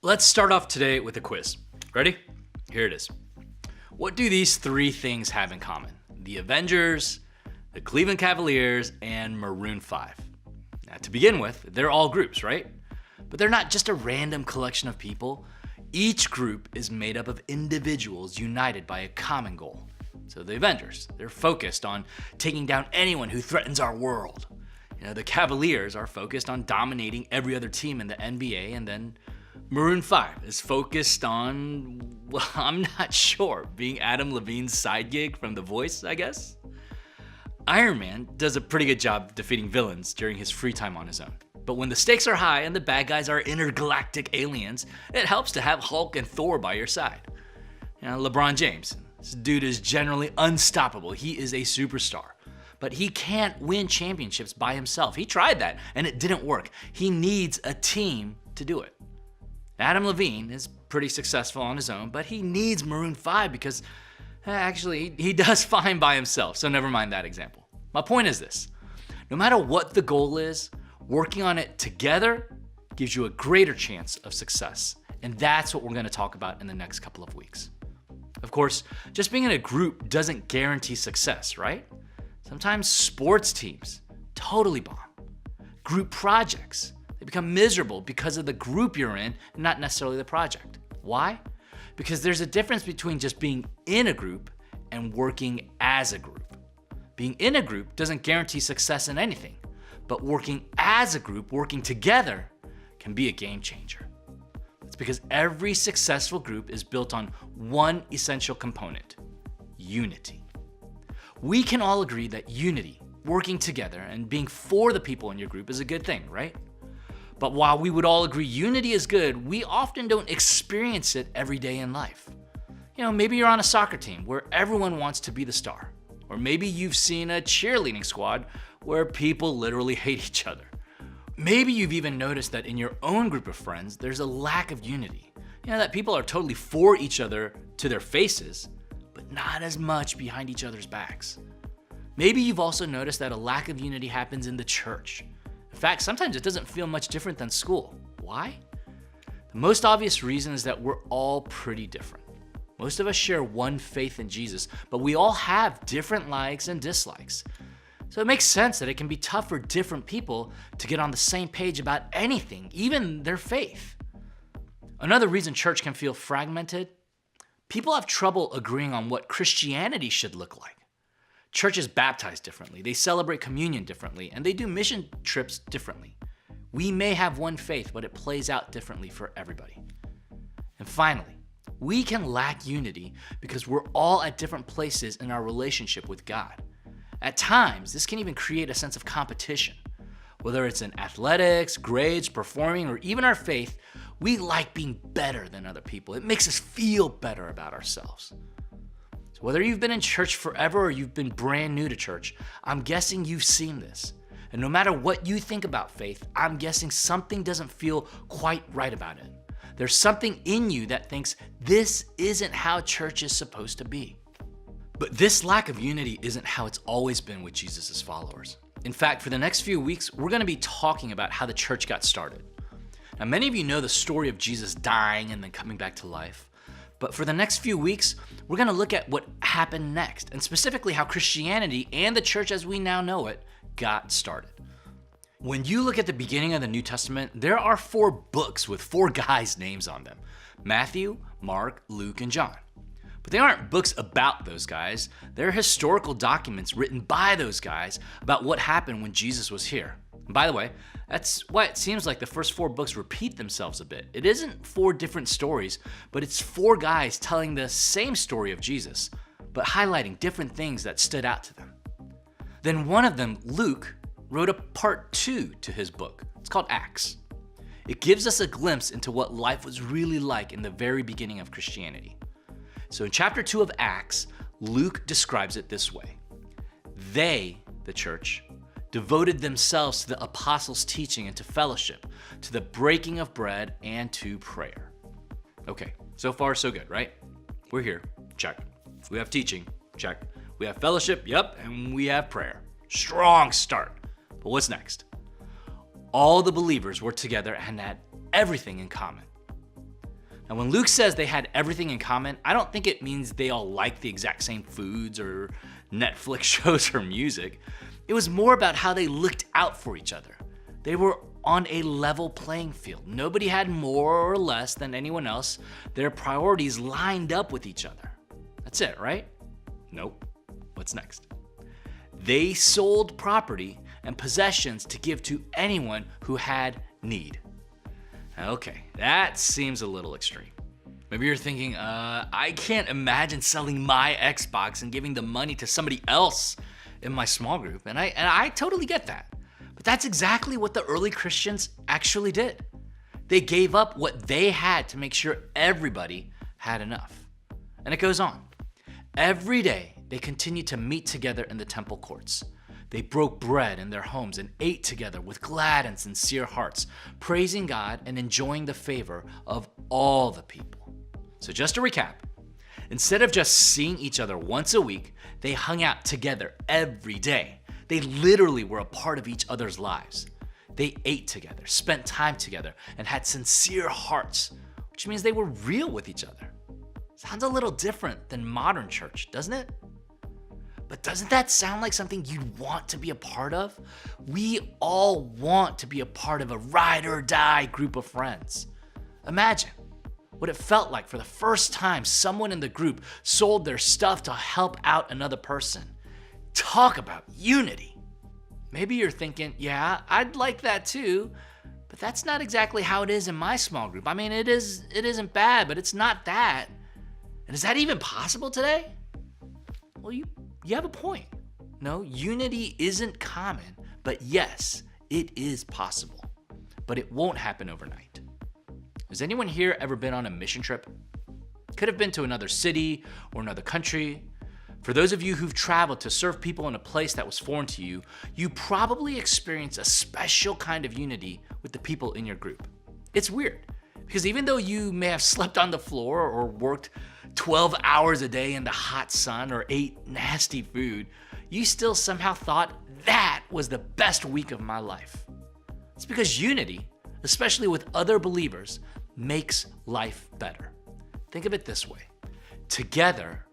Let's start off today with a quiz. Ready? Here it is. What do these three things have in common? The Avengers, the Cleveland Cavaliers, and Maroon 5. Now, to begin with, they're all groups, right? But they're not just a random collection of people. Each group is made up of individuals united by a common goal. So the Avengers, they're focused on taking down anyone who threatens our world. The Cavaliers are focused on dominating every other team in the NBA, and then Maroon 5 is focused on, well, I'm not sure, being Adam Levine's side gig from The Voice, I guess? Iron Man does a pretty good job defeating villains during his free time on his own. But when the stakes are high and the bad guys are intergalactic aliens, it helps to have Hulk and Thor by your side. LeBron James, this dude is generally unstoppable. He is a superstar. But he can't win championships by himself. He tried that, and it didn't work. He needs a team to do it. Adam Levine is pretty successful on his own, but he needs Maroon 5 because actually he does fine by himself, so never mind that example. My point is this: no matter what the goal is, working on it together gives you a greater chance of success, and that's what we're going to talk about in the next couple of weeks. Of course, just being in a group doesn't guarantee success, right? Sometimes sports teams totally bomb. Group projects, they become miserable because of the group you're in, not necessarily the project. Why? Because there's a difference between just being in a group and working as a group. Being in a group doesn't guarantee success in anything, but working as a group, working together, can be a game changer. It's because every successful group is built on one essential component: unity. We can all agree that unity, working together, and being for the people in your group is a good thing, right? But while we would all agree unity is good, we often don't experience it every day in life. Maybe you're on a soccer team where everyone wants to be the star. Or maybe you've seen a cheerleading squad where people literally hate each other. Maybe you've even noticed that in your own group of friends, there's a lack of unity. That people are totally for each other to their faces, but not as much behind each other's backs. Maybe you've also noticed that a lack of unity happens in the church. In fact, sometimes it doesn't feel much different than school. Why? The most obvious reason is that we're all pretty different. Most of us share one faith in Jesus, but we all have different likes and dislikes. So it makes sense that it can be tough for different people to get on the same page about anything, even their faith. Another reason church can feel fragmented: people have trouble agreeing on what Christianity should look like. Churches baptize differently, they celebrate communion differently, and they do mission trips differently. We may have one faith, but it plays out differently for everybody. And finally, we can lack unity because we're all at different places in our relationship with God. At times, this can even create a sense of competition. Whether it's in athletics, grades, performing, or even our faith, we like being better than other people. It makes us feel better about ourselves. So whether you've been in church forever or you've been brand new to church, I'm guessing you've seen this. And no matter what you think about faith, I'm guessing something doesn't feel quite right about it. There's something in you that thinks this isn't how church is supposed to be. But this lack of unity isn't how it's always been with Jesus' followers. In fact, for the next few weeks, we're going to be talking about how the church got started. Now, many of you know the story of Jesus dying and then coming back to life. But for the next few weeks, we're going to look at what happened next, and specifically how Christianity and the church as we now know it got started. When you look at the beginning of the New Testament, there are 4 books with 4 guys' names on them: Matthew, Mark, Luke, and John. But they aren't books about those guys. They're historical documents written by those guys about what happened when Jesus was here. And by the way, that's why it seems like the first 4 books repeat themselves a bit. It isn't 4 different stories, but it's 4 guys telling the same story of Jesus, but highlighting different things that stood out to them. Then one of them, Luke, wrote a part 2 to his book. It's called Acts. It gives us a glimpse into what life was really like in the very beginning of Christianity. So in chapter 2 of Acts, Luke describes it this way. They, the church, devoted themselves to the apostles' teaching and to fellowship, to the breaking of bread and to prayer. Okay, so far so good, right? We're here, check. We have teaching, check. We have fellowship, yep, and we have prayer. Strong start. But what's next? All the believers were together and had everything in common. Now, when Luke says they had everything in common, I don't think it means they all liked the exact same foods or Netflix shows or music. It was more about how they looked out for each other. They were on a level playing field. Nobody had more or less than anyone else. Their priorities lined up with each other. That's it, right? Nope. What's next? They sold property and possessions to give to anyone who had need. Okay, that seems a little extreme. Maybe you're thinking, I can't imagine selling my Xbox and giving the money to somebody else in my small group. And I totally get that. But that's exactly what the early Christians actually did. They gave up what they had to make sure everybody had enough. And it goes on. Every day, they continued to meet together in the temple courts. They broke bread in their homes and ate together with glad and sincere hearts, praising God and enjoying the favor of all the people. So just to recap, instead of just seeing each other once a week, they hung out together every day. They literally were a part of each other's lives. They ate together, spent time together, and had sincere hearts, which means they were real with each other. Sounds a little different than modern church, doesn't it? But doesn't that sound like something you'd want to be a part of? We all want to be a part of a ride or die group of friends. Imagine what it felt like for the first time someone in the group sold their stuff to help out another person. Talk about unity. Maybe you're thinking, yeah, I'd like that too, but that's not exactly how it is in my small group. I mean, it isn't bad, but it's not that. And is that even possible today? Well, you have a point. No, unity isn't common, but yes, it is possible. But it won't happen overnight. Has anyone here ever been on a mission trip? Could have been to another city or another country. For those of you who've traveled to serve people in a place that was foreign to you, you probably experienced a special kind of unity with the people in your group. It's weird, because even though you may have slept on the floor or worked 12 hours a day in the hot sun or ate nasty food, you still somehow thought that was the best week of my life. It's because unity, especially with other believers, makes life better. Think of it this way. Together,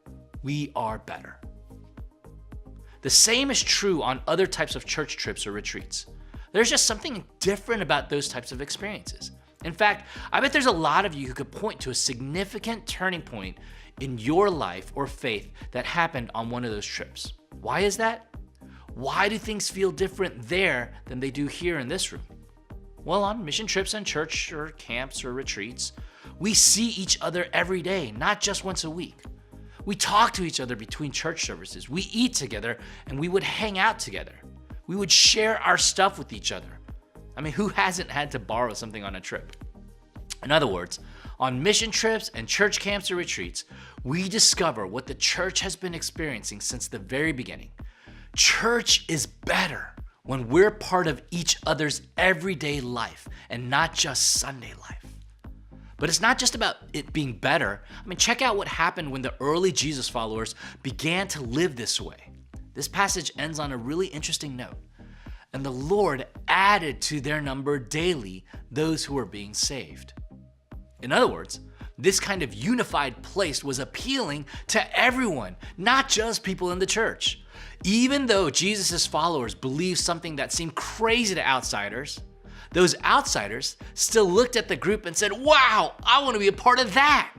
we are better. The same is true on other types of church trips or retreats. There's just something different about those types of experiences. In fact, I bet there's a lot of you who could point to a significant turning point in your life or faith that happened on one of those trips. Why is that? Why do things feel different there than they do here in this room? Well, on mission trips and church or camps or retreats, we see each other every day, not just once a week. We talk to each other between church services. We eat together and we would hang out together. We would share our stuff with each other. I mean, who hasn't had to borrow something on a trip? In other words, on mission trips and church camps or retreats, we discover what the church has been experiencing since the very beginning. Church is better when we're part of each other's everyday life and not just Sunday life. But it's not just about it being better. I mean, check out what happened when the early Jesus followers began to live this way. This passage ends on a really interesting note. And the Lord added to their number daily those who were being saved. In other words, this kind of unified place was appealing to everyone, not just people in the church. Even though Jesus' followers believed something that seemed crazy to outsiders, those outsiders still looked at the group and said, wow, I want to be a part of that.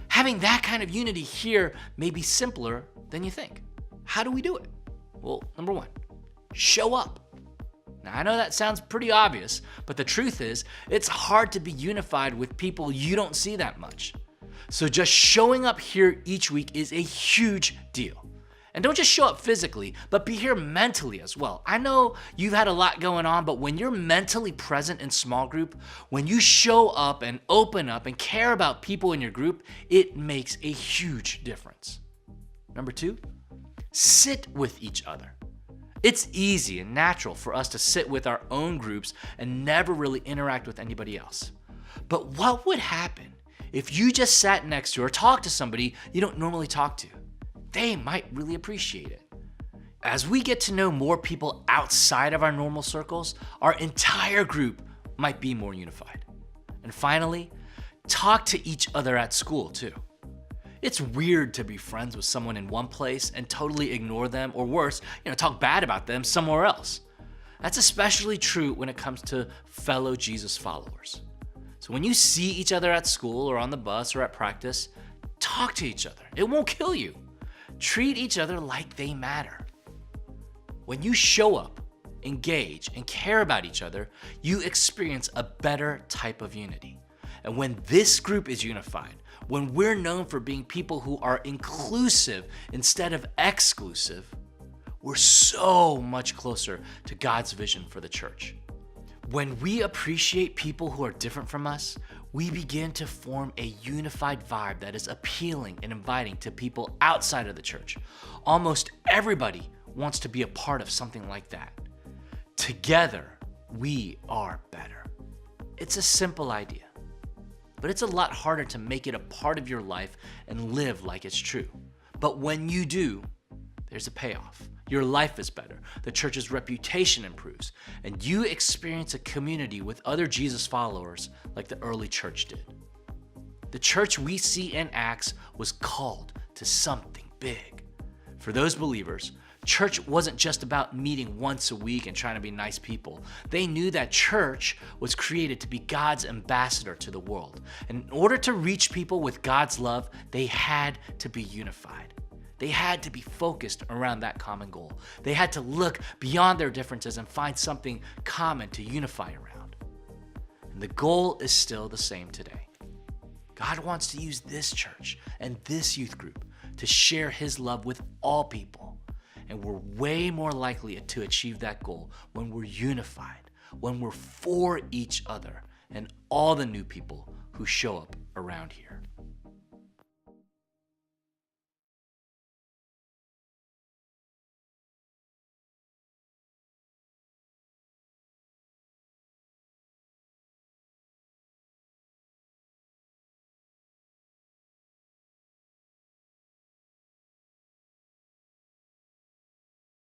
Having that kind of unity here may be simpler than you think. How do we do it? Well, number one, show up. Now, I know that sounds pretty obvious, but the truth is, it's hard to be unified with people you don't see that much. So just showing up here each week is a huge deal. And don't just show up physically, but be here mentally as well. I know you've had a lot going on, but when you're mentally present in small group, when you show up and open up and care about people in your group, it makes a huge difference. Number 2, sit with each other. It's easy and natural for us to sit with our own groups and never really interact with anybody else. But what would happen if you just sat next to or talked to somebody you don't normally talk to? They might really appreciate it. As we get to know more people outside of our normal circles, our entire group might be more unified. And finally, talk to each other at school too. It's weird to be friends with someone in one place and totally ignore them, or worse, talk bad about them somewhere else. That's especially true when it comes to fellow Jesus followers. So when you see each other at school or on the bus or at practice, talk to each other. It won't kill you. Treat each other like they matter. When you show up, engage, and care about each other, you experience a better type of unity. And when this group is unified, when we're known for being people who are inclusive instead of exclusive, we're so much closer to God's vision for the church. When we appreciate people who are different from us, we begin to form a unified vibe that is appealing and inviting to people outside of the church. Almost everybody wants to be a part of something like that. Together, we are better. It's a simple idea, but it's a lot harder to make it a part of your life and live like it's true. But when you do, there's a payoff. Your life is better, the church's reputation improves, and you experience a community with other Jesus followers like the early church did. The church we see in Acts was called to something big. For those believers, church wasn't just about meeting once a week and trying to be nice people. They knew that church was created to be God's ambassador to the world. And in order to reach people with God's love, they had to be unified. They had to be focused around that common goal. They had to look beyond their differences and find something common to unify around. And the goal is still the same today. God wants to use this church and this youth group to share his love with all people. And we're way more likely to achieve that goal when we're unified, when we're for each other and all the new people who show up around here.